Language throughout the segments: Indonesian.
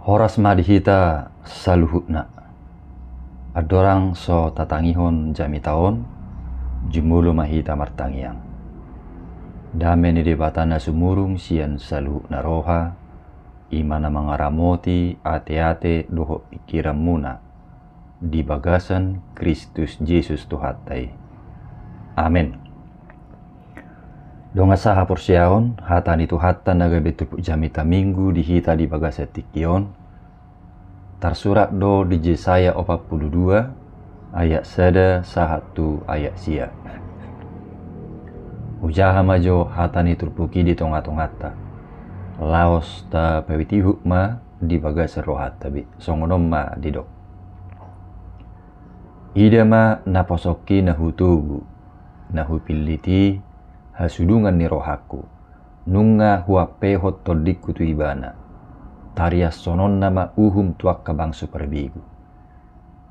Horas madihita saluhutna. Adorang so tatangihon jami taon, jumulu mahita martangiang. Dame ni debatana sumurung sian saluhutna roha, imana mangaramoti ate-ate doho pikiran muna, di bagasan Kristus Yesus Tuhatai. Amin. Donga saha porsiaon, hatan itu hatan naga betul jamita minggu dihita di bagasa tikion. Tersurat do di Yesaya 42 ayat sada sahatu ayat sia. Ujaha majo hatan itu puki di tonga-tongata. Laos ta pawiti hukma di bagasa rohat tabi songonom ma didok. Ida ma naposoki nahutubu, nahupiliti hasudungan ni rohaku, nunga huape hotodiku tu ibana, tarias sonon nama uhum tuak kabang superbigu.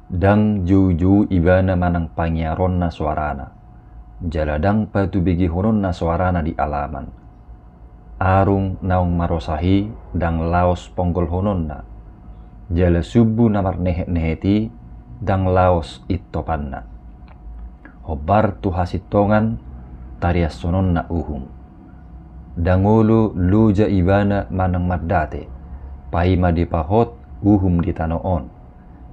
Dang juu ibana manang pangyaron na suarana, jaladang patu bigi honon na suarana di alaman. Arung naung marosahi dang laos ponggol honon na, jala subu namar nehet-neheti dang laos itopanna. Hobar tu hasitongan tarias sonon na uhum. Dangulu luja ibana manang mardate, paima di pahot uhum di tanoon,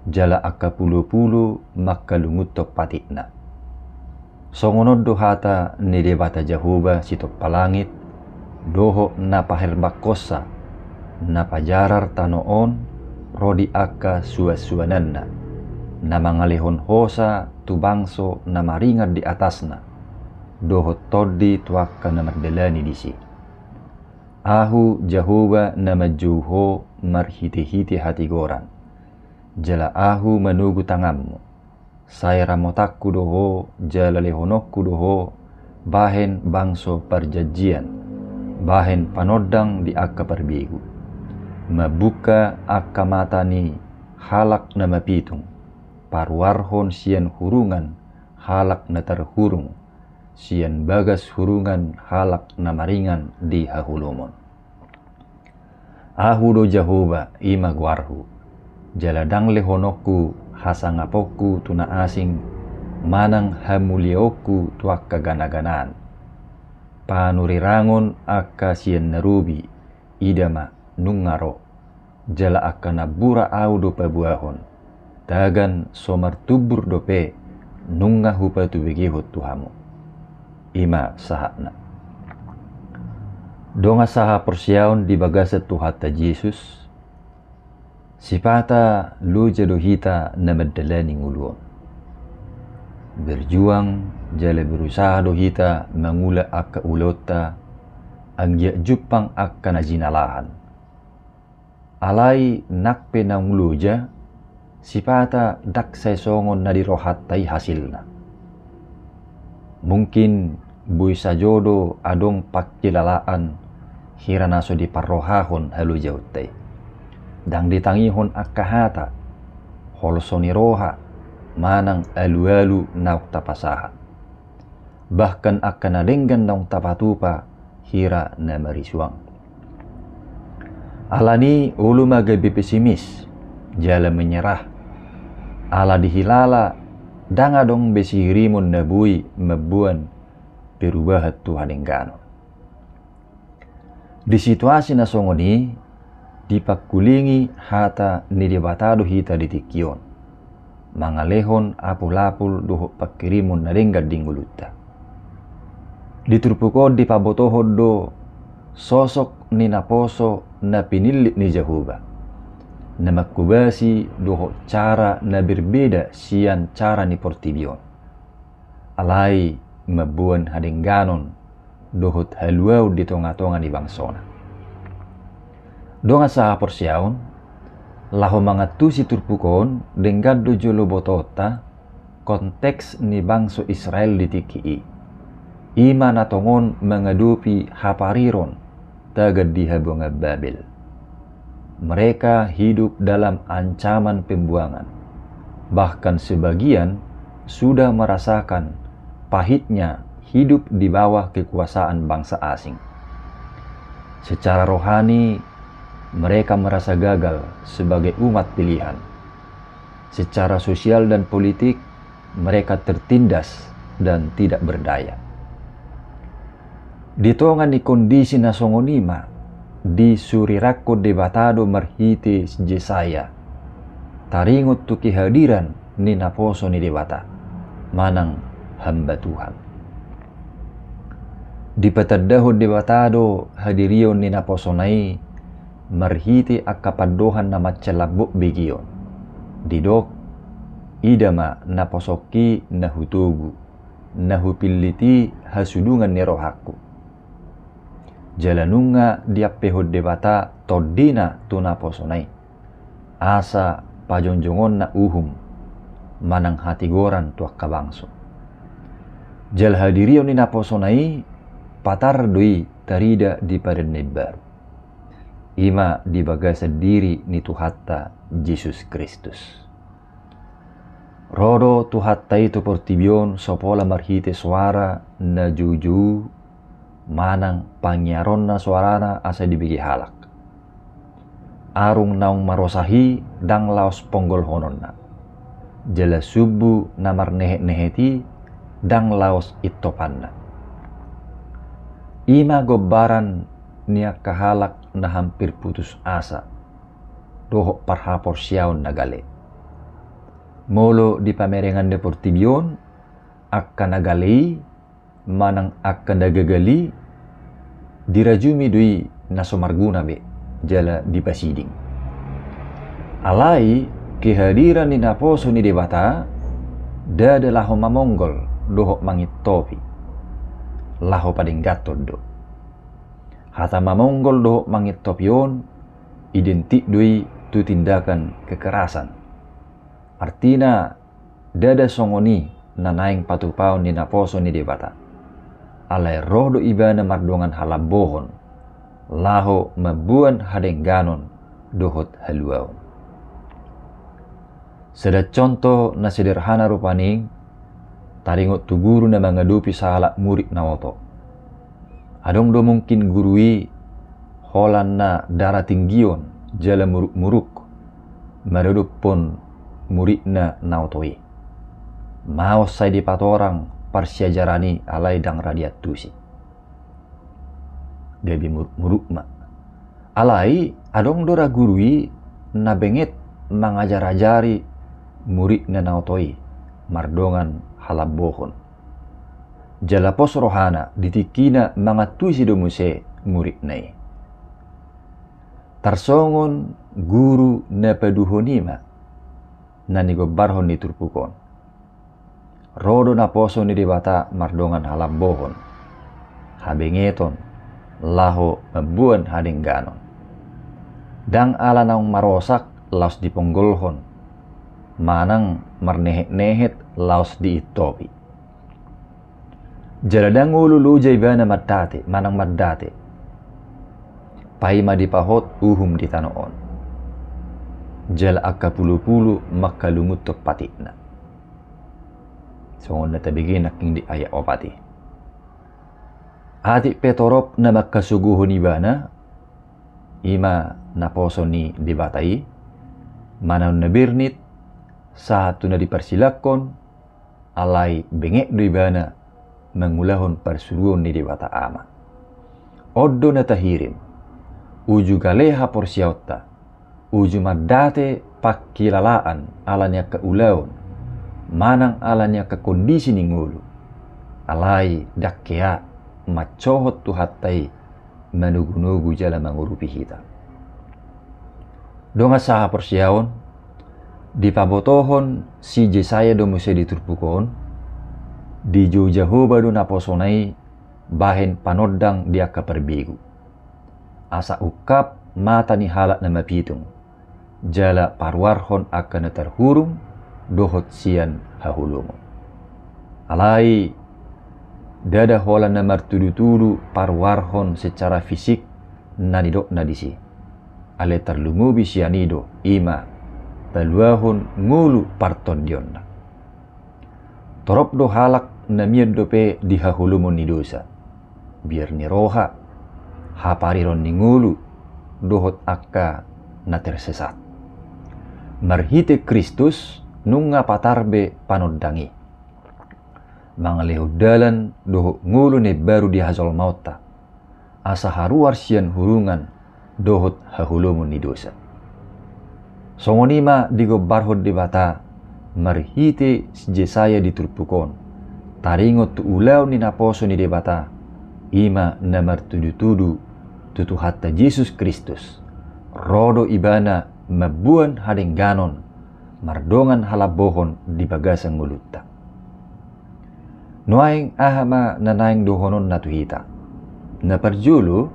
jala akka pulu-pulu makalungutok patikna. Songonod do hata ni debata Jahuba sitok palangit, doho na paherbakosa, na pajarar tanoon, rodi akka suas-suananna, na mangalihon hosa tubangso na maringar di atasna, doho todi tuaka na mardelani disi. Ahu Jahuba na majuho marhiti-hiti hati goran. Jala ahu manugu tangammu. Saya ramotakku doho, jala lehonokku doho, bahen bangso perjanjian, bahen panodang di akka perbigu. Mabuka akka matani halak na mapitung, parwarhon sian hurungan, halak na terhurung, sian bagas hurungan halak na maringan di hahulumon. Ahu do Jahuba ima guarhu, jaladang lehonokku hasangapoku tuna asing, manang hamulioku tuak kagana-ganaan. Panurirangon akka sian narubi, idama nungaro, jala akka nabura au do pabuahon, tagan somar tubur dope, nunga hupa tubegihut tuhamu. Ima sahatna. Donga saha persiaon di bagasa Tuhata Yesus, sipata luja dohita na madalani nguluon. Berjuang jala berusaha dohita mangula akka ulota, ang jupang akka najinalahan. Alay nakpe na nguluja, sipata daksay songon na dirohatay hasilna. Mungkin buy sa jodo adong pakilalaan hira naso di parrohahon halu jautay. Dang ditangihon akahata holsoni roha manang alu-alu nauk tapasaha. Bahkan akka nadenggan naung tapatupa hira na marisuang. Alani ulu magabi pesimis, jala menyerah. Ala dihilala danga dong besihirimun nabui mabuan perubahat Tuhan enggano. Di situasi na songoni, dipakulingi hata nidibatado hita ditikion. Mangalehon apul-apul doho pakirimun na denggad dingguluta. Diturpukod di pabotohod do sosok ni naposo na pinilit ni Jahuba, na makubasi doho cara na berbeda sian cara ni Portibion. Alay mabuan hadengganon dohot haluaw di tonga-tonga ni bangsona. Donga sa porsiaon, laho mga tusi turpukon denggado jolo botota konteks ni bangso Israel ditiki. Ima natongon mengadupi hapariron tagad di habunga Babel. Mereka hidup dalam ancaman pembuangan. Bahkan sebagian sudah merasakan pahitnya hidup di bawah kekuasaan bangsa asing. Secara rohani, mereka merasa gagal sebagai umat pilihan. Secara sosial dan politik, mereka tertindas dan tidak berdaya. Di tongan ni kondisi na songonima, di surirako debatado marhite Jesaya, taringot tu kehadiran ni naposo ni debata, manang hamba Tuhan. Di patadaho debatado hadirion ni naposo nai, marhite akapadohan na macalabok begion. Didok, idama naposoki nahutugu, nahupiliti hasudungan ni rohaku. Jalanunga dia peho debata todina tu naposonai. Asa pajonjongon na uhum, manang hati goran tuak kabangso. Jal hadirion ni naposonai, patar doi tarida di parenebar. Ima di bagasa diri ni Tuhatta Yesus Kristus. Rodo Tuhatta itu portibion sopola marhite suara na juju, manang pangyaron na suarana asa dibigi halak. Arung naung marosahi dang laos ponggol hononna. Jala subu na marnehet-neheti dang laos itopanna. Ima gobaran niya kahalak na hampir putus asa, doho parhapor siyaon nagale. Molo di pamerengan deportibion, akka nagalei, manang akka nagagali, dirajumi dui nasomarguna be, jala di pasiding. Alai, kehadiran ni naposo ni debata, dada laho mamonggol, doho mangit topi, laho pading gatod do. Hata mamonggol do mangit topion, identik doi tu tindakan kekerasan. Artina, dada songoni na naing patupaon ni naposo ni debata. Alai roh do ibana mardongan halabohon, laho mabuan hadengganon dohot haluaon. Seda contoh na sederhana rupaning, taringot tu guru na mengadupi sahalak murid na oto. Adong do mungkin gurui holan na darah tinggion jala muruk-muruk maruduk pun murid na nautoi. Mau say di patorang parsiajarani alai dang radiat tusi. Gabi muruk ma. Alai adong dora gurui na benget mangajar-ajari murid na nautoi mardongan halabohon. Jala pos rohana ditikina mga tuisi domuse murid nai. Tarsongon guru na paduhonima na nigobarhon ni turpukon. Rodo na poso ni debata mardongan halambohon. Habengeton laho mabuan hadengganon. Dang ala naung marosak laos diponggolhon. Manang marnehet-nehet laos diitopi. Jaladang ulu jaibana maddate, manang maddate. Paima dipahot uhum di tanoon. Jala akka pulu-pulu makalungut tok patikna. Songon na tabigin naking di ayak opati. Ati petorop na makasuguhon ibana, ima naposo ni dibatai, manaw na birnit, satu na dipersilakon, alai bengek do ibana, mengulahon parsuruon ni debata ama. Oddo na tahirim, uju galeha porsiauta, uju maddate pakilalaan alanya keulahon, manang alanya ke kondisi ni ngulu. Alai dakkea macohot tuhattai manugu-nugu jala mangurupi hita. Donga saha porsiaon, dipabotohon si Jesaya domuse diturpukon, di Jahoba do naposonai bahen panodang dia kaperbigu. Asa ukap mata ni halak na mapitung. Jala parwarhon akan terhurung dohot sian hahulungo. Alai dada hola na martudu-tudu parwarhon secara fisik nadidok nadisi. Ale terlumubi sianido ima peluahon ngulu parton dionna. Torop do halak na miad dope di hahulumon ni dosa. Biar ni roha, hapariron ni ngulu, dohot akka na tersesat. Marhite Kristus nunga patarbe panoddangi. Mangalehud dalan doho ngulu ne baru di hazol mauta. Asa haruar sian hurungan dohot hahulumun ni dosa. Songonima digo barhod di bata marhite sjesaya diturpukon. Taringot tu ulau ni naposo ni debata ima namar tudu-tudu tutu hatta Yesus Kristus. Rodo ibana mabuan hadeng ganon mardongan halabohon di bagasang ngulutta. Nuaing ahama nanaing dohonon natuhita. Naparjulu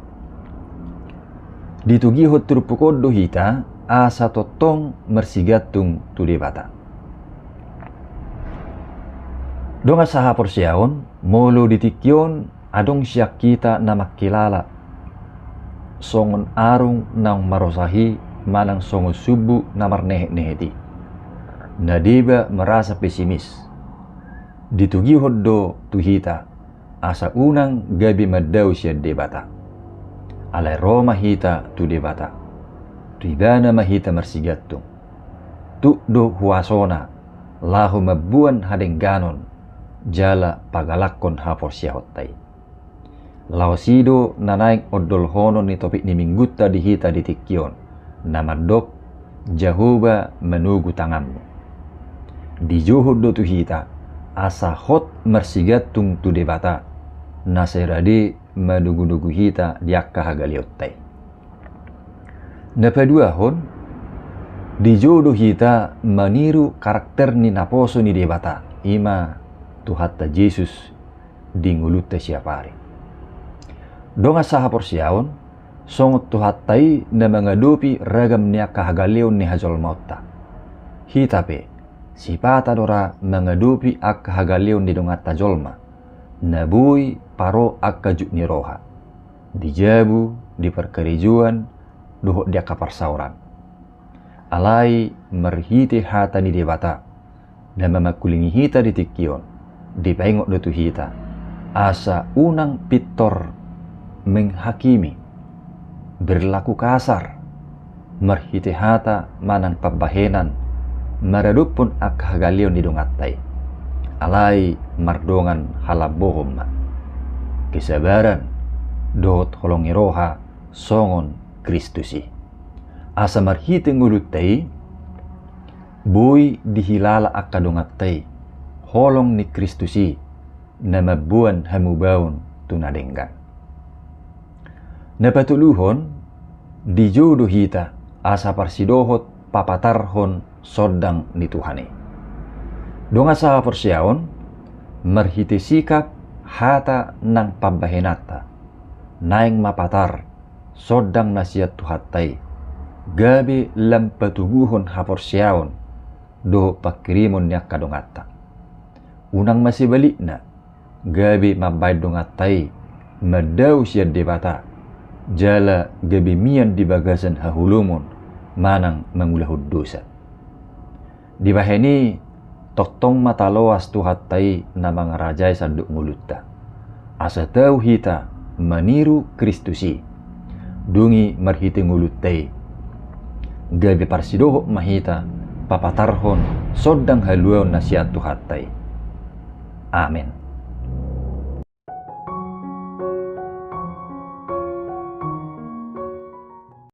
ditugihot turpukod dohita asa totong mersigatung tu debata. Donga saha porsiaon molo ditikyon adong siyak kita na makilala songon arung nang marosahi manang songo subu na marnehe-neheti. Nadiba merasa pesimis. Ditugihod do tuhita asa unang gabi madaw siya debata. Alay Roma hita tu debata. Tuibana mahita marsigatung. Tu do huasona lahu mabuan hadeng ganon jala pagalakon hapor siya hotay. Laosido nanaing odol hono ni topik ni minggutta dihita ditikyon na madok Jahoba menugu tanganmu. Dijuhud do tuhita asa hot marsigatung tu debata naserade madugu-dugu hita diakka hagaliottay. Napaduahon dijodoh hita maniru karakter ni naposo ni debata ima tuhatta Yesus dingulutta siapari. Donga saha porsiaon songot tuhattai na mengadupi ragam niya kahagalion ni hazol mautta. Hitape sipata dora mengadupi ak kahagalion ni dongatta jolma nabui paro akka juk ni roha. Dijabu di perkerijuan dohok dia kaparsauran. Alai merhite hata ni debata na mamakulingi hita ditikyon dipengok do tu hita asa unang pitor menghakimi berlaku kasar merhite hata manang pabahenan maradupun ak hagalion di dongattay alai mardongan halabohom kesabaran dohot holongi roha songon Kristusi. Asa marhite nguluttay boy dihilala akka dongattay holong ni Kristusi na mabuan hamubaon tunadenggan. Napatuluhon dijodoh hita asa parsidohot papatarhon sodang ni Tuhane. Donga sa porsiaon marhite sikap hata nang pabahenata naing mapatar sodang nasihat tuhatay gabi lampatuguhon haporsiaon do pakirimon niya kadongata. Unang masibalik na gabi mabay dongatay madaw siya debata jala gabi miyan di bagasan hahulumon manang mangulahud dosa. Di baheni toktong mataloas tuhatay na mga rajay sa ngulutta. Asa tau hita maniru Kristusi dungi marhite nguluttay gabi parsidoho mahita papatarhon sodang haluaw na siya tuhatay. Amen.